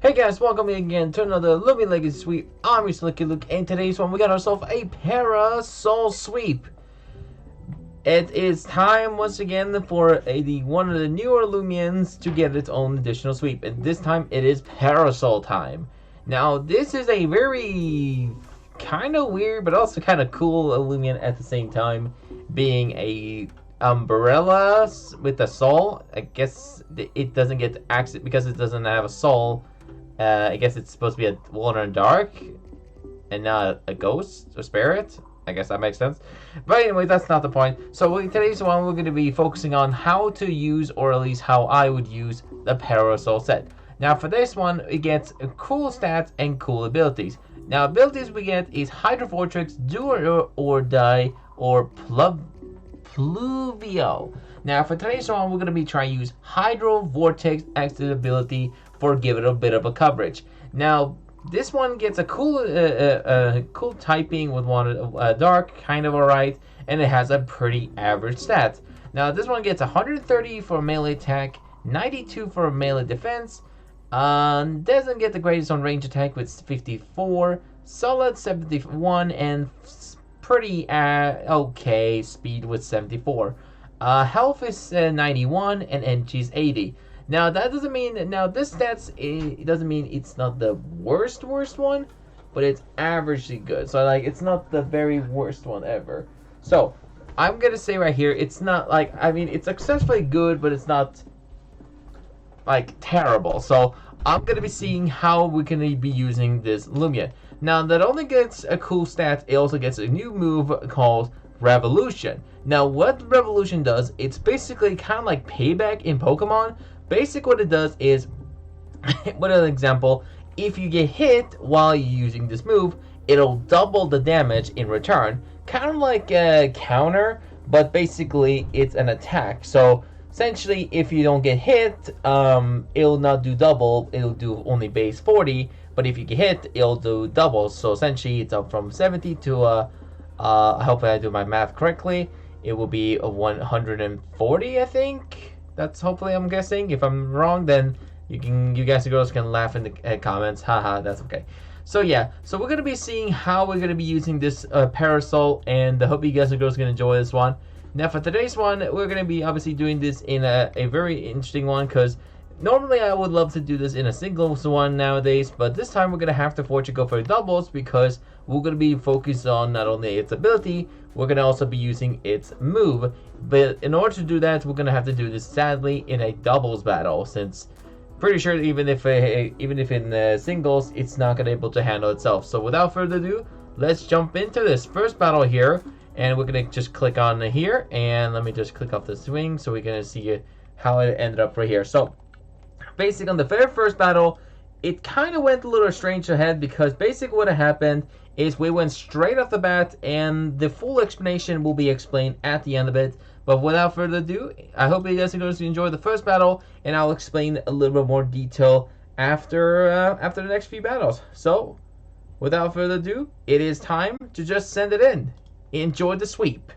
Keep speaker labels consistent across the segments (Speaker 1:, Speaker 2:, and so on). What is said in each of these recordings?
Speaker 1: Hey guys, welcome again to another Loomian Legacy Sweep. I'm your Slicky Luke, and today's one we got ourselves a Parasoul sweep. It is time once again for one of the newer Loomians to get its own additional sweep, and this time it is Parasoul time. Now this is a very kind of weird but also kind of cool Loomian at the same time, being a umbrella with a soul. I guess it doesn't get access because it doesn't have a soul. I guess it's supposed to be a glow in the dark and not a ghost or spirit. I guess that makes sense. But anyway, that's not the point. So today's one we're going to be focusing on how to use, or at least how I would use, the Parasoul set. Now for this one, it gets cool stats and cool abilities. Now abilities we get is Hydro Vortex, Do or Die, or Pluvio. Now for today's one, we're going to be trying to use Hydro Vortex extra ability for give it a bit of a coverage. Now this one gets a cool cool typing with one dark, kind of alright, and it has a pretty average stats. Now this one gets 130 for melee attack, 92 for melee defense, doesn't get the greatest on range attack with 54, solid 71, and pretty okay speed with 74. Health is 91 and energy is 80. Now that doesn't mean, now this stats, it doesn't mean it's not the worst one, but it's averagely good. So like it's not the very worst one ever. So I'm gonna say right here, it's not like, I mean it's successfully good, but it's not like terrible. So I'm gonna be seeing how we can be using this Loomian. Now that only gets a cool stat, it also gets a new move called Revolution. Now what Revolution does, it's basically kind of like Payback in Pokemon. Basically what it does is, with an example, if you get hit while you're using this move, it'll double the damage in return. Kind of like a counter, but basically it's an attack. So essentially if you don't get hit, it'll not do double, it'll do only base 40, but if you get hit, it'll do double. So essentially it's up from 70 to, hopefully I do my math correctly, it will be a 140, I think. That's hopefully, I'm guessing. If I'm wrong, then you guys and girls can laugh in the comments. Haha, that's okay. So yeah, so we're gonna be seeing how we're gonna be using this Parasoul, and I hope you guys and girls are gonna enjoy this one. Now for today's one, we're gonna be obviously doing this in a very interesting one, because normally I would love to do this in a singles one nowadays, but this time we're gonna have to fortunately go for doubles, because we're gonna be focused on not only its ability, we're gonna also be using its move. But in order to do that, we're gonna have to do this sadly in a doubles battle, since pretty sure even if in singles, it's not gonna be able to handle itself. So without further ado, let's jump into this first battle here, and we're gonna just click on here, and let me just click off the swing so we're gonna see how it ended up right here. So basically on the very first battle, it kind of went a little strange ahead, because basically what happened is we went straight off the bat, and the full explanation will be explained at the end of it. But without further ado, I hope you guys are going to enjoy the first battle, and I'll explain a little bit more detail after the next few battles. So without further ado, it is time to just send it in. Enjoy the sweep.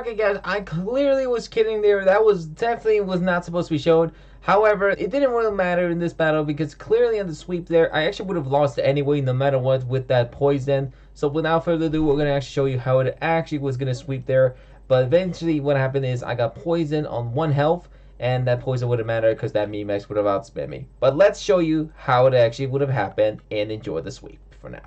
Speaker 1: Okay guys, I clearly was kidding there. That was definitely was not supposed to be shown. However, it didn't really matter in this battle because clearly on the sweep there, I actually would have lost anyway no matter what with that poison. So without further ado, we're going to actually show you how it actually was going to sweep there. But eventually what happened is I got poisoned on 1 health, and that poison wouldn't matter because that Memax would have outspent me. But let's show you how it actually would have happened and enjoy the sweep for now.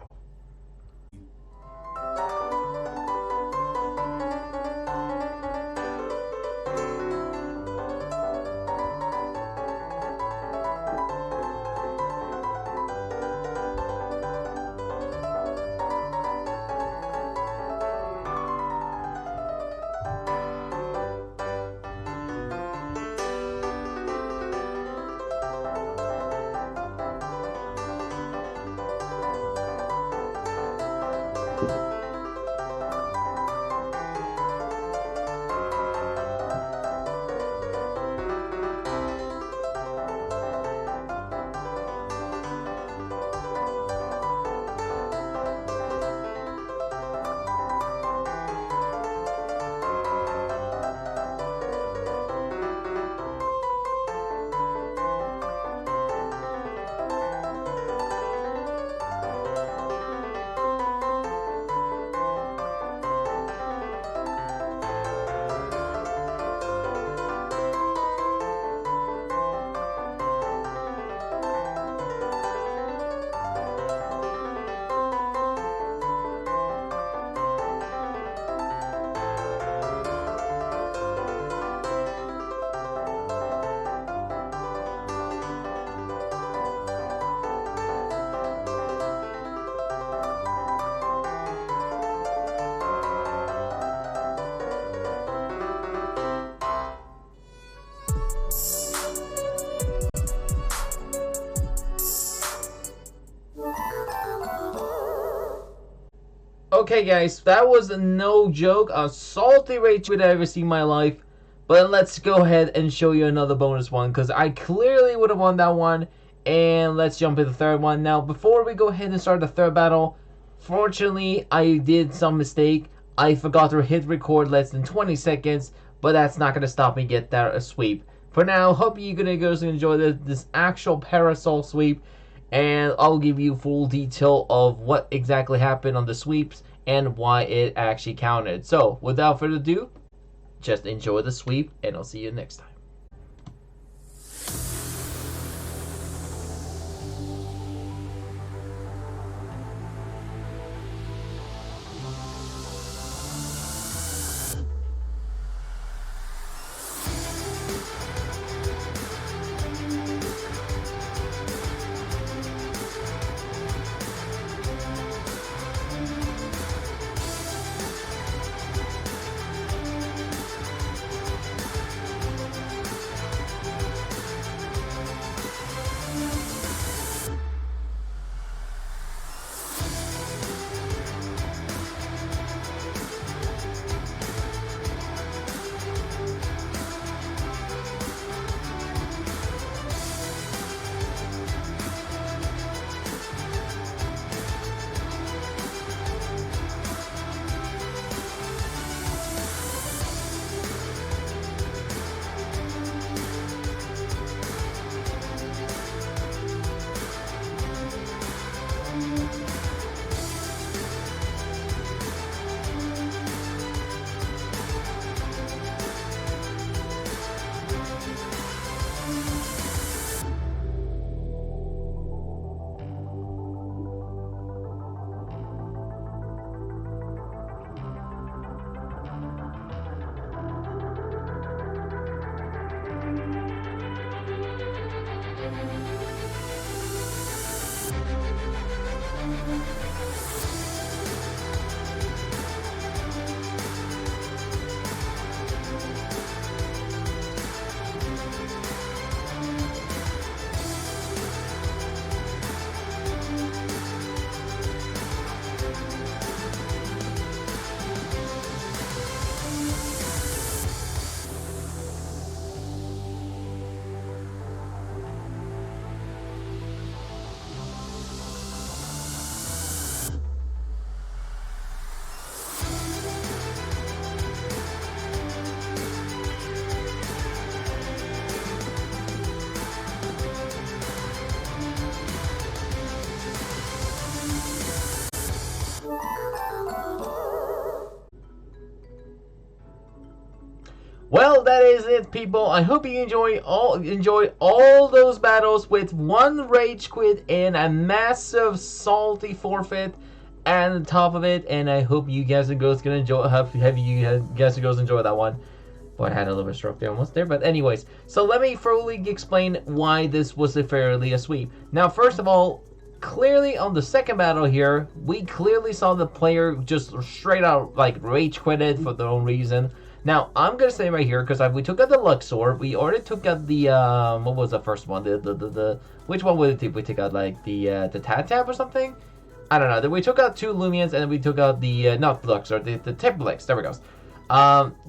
Speaker 1: Okay guys, that was no joke, a salty rage I've ever seen in my life. But let's go ahead and show you another bonus one, because I clearly would have won that one. And let's jump into the third one. Now, before we go ahead and start the third battle, fortunately, I did some mistake. I forgot to hit record less than 20 seconds, but that's not going to stop me get that sweep. For now, hope you're going to enjoy this actual Parasoul sweep. And I'll give you full detail of what exactly happened on the sweeps and why it actually counted. So, without further ado, just enjoy the sweep, and I'll see you next time. Well, that is it, people. I hope you enjoy all those battles with one rage quit and a massive salty forfeit and top of it. And I hope you guys and girls can enjoy. Have you guys and girls enjoy that one? Boy, I had a little bit of stroke there almost there. But anyways, so let me fully explain why this was a sweep. Now, first of all, clearly on the second battle here, we clearly saw the player just straight out like rage quitted for their own reason. Now, I'm gonna say right here, because we took out the Luxor, we already took out the, what was the first one? Which one would we take out, like, the Tab or something? I don't know. We took out 2 Loomians, and then we took out the, not Luxor, the Tiplix, there we go.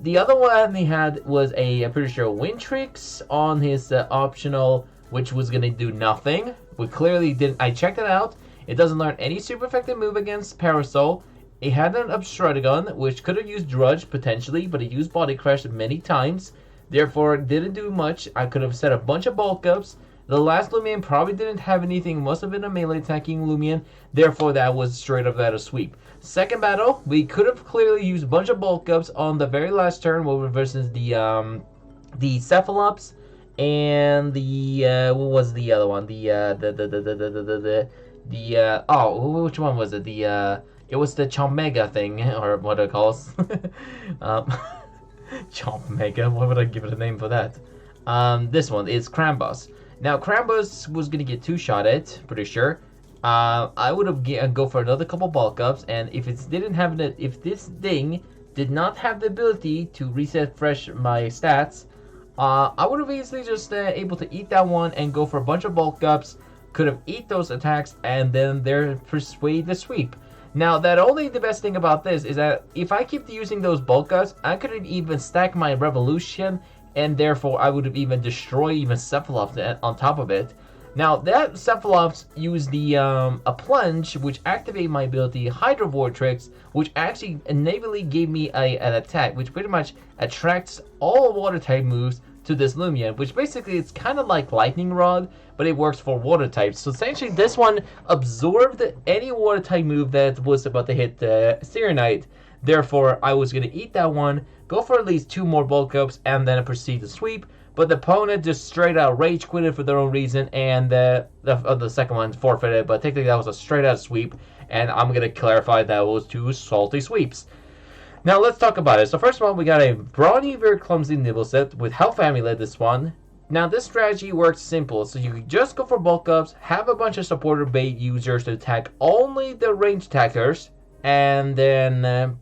Speaker 1: The other one he had was I'm pretty sure, Wintrix on his optional, which was gonna do nothing. We clearly didn't, I checked it out. It doesn't learn any super effective move against Parasoul. It had an Obstruction, which could have used Drudge, potentially, but it used Body Crash many times. Therefore, it didn't do much. I could have set a bunch of bulk ups. The last Loomian probably didn't have anything. Must have been a melee attacking Loomian. Therefore, that was straight up that a sweep. Second battle, we could have clearly used a bunch of bulk ups on the very last turn versus the Cephalops and the what was the other one? Which one was it? It was the Chomega thing, or what it calls. Chomega, what would I give it a name for that? This one is Krambus. Now, Krambus was going to get 2-shotted, pretty sure. I would have go for another couple bulk ups, and if this thing did not have the ability to reset fresh my stats, I would have easily just able to eat that one and go for a bunch of bulk ups, could have eat those attacks, and then there persuade the sweep. Now, the best thing about this is that if I keep using those bulk ups, I could have even stacked my Revolution, and therefore I would have even destroyed even Cephalops on top of it. Now, that Cephalops used a plunge, which activated my ability Hydro Vortex, which actually enably gave me an attack, which pretty much attracts all water type moves to this Loomian, which basically it's kind of like Lightning Rod, but it works for water types. So essentially, this one absorbed any water type move that was about to hit Serenite. Therefore, I was going to eat that one, go for at least 2 more bulk ups, and then proceed to sweep. But the opponent just straight out rage quitted for their own reason, and the second one forfeited. But technically, that was a straight out sweep, and I'm going to clarify that was 2 salty sweeps. Now, let's talk about it. So, first of all, we got a Brawny, very clumsy nibble set with Health Amulet, this one. Now, this strategy works simple. So, you can just go for bulk ups, have a bunch of supporter bait users to attack only the range attackers, and then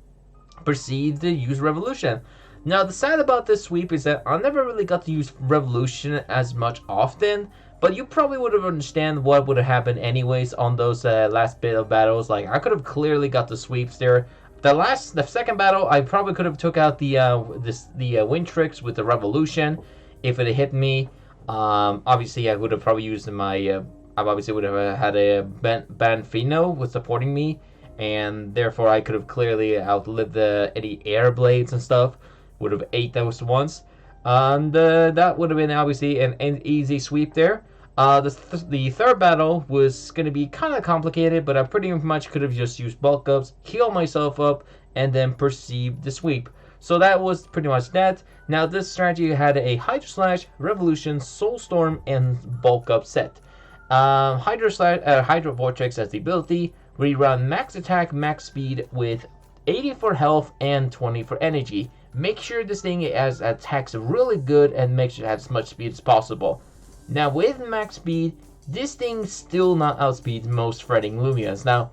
Speaker 1: proceed to use Revolution. Now, the sad about this sweep is that I never really got to use Revolution as much often, but you probably would have understand what would have happened anyways on those last bit of battles. Like, I could have clearly got the sweeps there. The second battle, I probably could have took out the Wintrix with the Revolution if it had hit me. Obviously, I would have probably used I obviously would have had a Banfino with supporting me, and therefore I could have clearly outlived any air blades and stuff. Would have ate those once, and that would have been obviously an easy sweep there. The third battle was going to be kind of complicated, but I pretty much could have just used bulk ups, heal myself up, and then proceed the sweep. So that was pretty much that. Now, this strategy had a Hydro Slash, Revolution, Soulstorm, and bulk up set. Hydro Vortex has the ability, rerun max attack, max speed with 80 for health and 20 for energy. Make sure this thing has attacks really good and make sure it has as much speed as possible. Now, with max speed, this thing still not outspeeds most fretting Loomians. Now,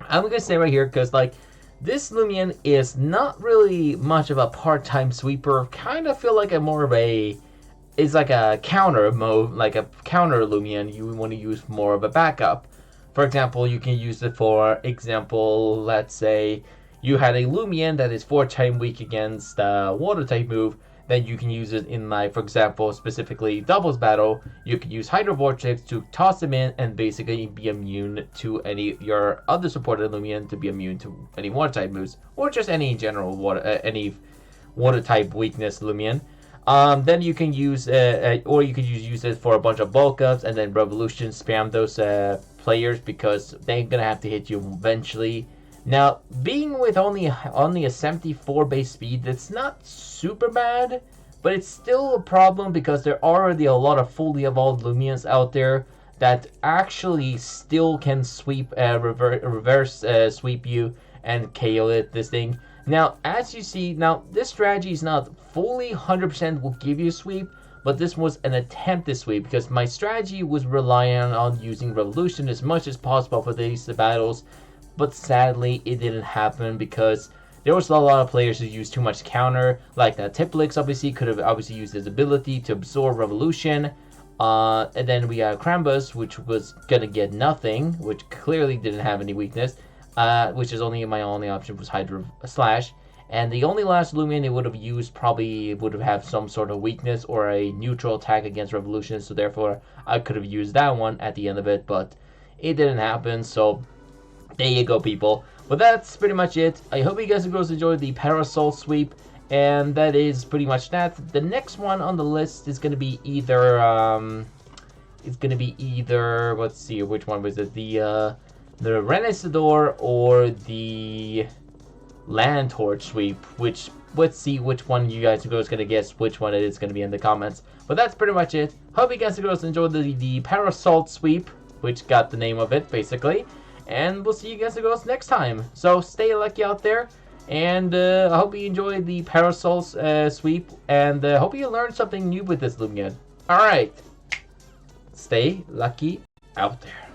Speaker 1: I'm going to say right here, because like, this Loomian is not really much of a part-time sweeper. Kind of feel like it's like a counter mode, like a counter Loomian. You want to use more of a backup. For example, you can use it for example, let's say you had a Loomian that is 4-time weak against water type move. Then you can use it in, like, for example, specifically doubles battle. You can use Hydro Vortex to toss them in and basically be immune to your other supported Loomian to be immune to any water type moves, or just any general water type weakness Loomian. Then you can use, or you could use it for a bunch of bulk ups and then Revolution spam those players because they're gonna have to hit you eventually. Now, being with only a 74 base speed, that's not super bad. but it's still a problem because there are already a lot of fully evolved Loomians out there that actually still can sweep, reverse sweep you and KO this thing. Now, as you see, now this strategy is not fully 100% will give you a sweep, but this was an attempt to sweep because my strategy was relying on using Revolution as much as possible for these battles, but sadly it didn't happen because there was a lot of players who used too much counter, like that Tiplix obviously could have obviously used his ability to absorb Revolution. And then we got Krambus, which was gonna get nothing, which clearly didn't have any weakness, which is my only option was Hydro Slash. And the only last Loomian it would have used probably would have had some sort of weakness or a neutral attack against Revolution, so therefore I could have used that one at the end of it, but it didn't happen, so there you go, people. But that's pretty much it. I hope you guys and girls enjoyed the Parasoul sweep, and that is pretty much that. The next one on the list is going to be either, let's see, which one was it? The Renaissance or the Land Torch sweep, which, let's see which one you guys and girls going to guess which one it is going to be in the comments. But that's pretty much it. Hope you guys and girls enjoyed the Parasoul sweep, which got the name of it, basically. And we'll see you guys and girls next time. So stay lucky out there. And I hope you enjoyed the Parasoul sweep. And I hope you learned something new with this Loomian. Alright. Stay lucky out there.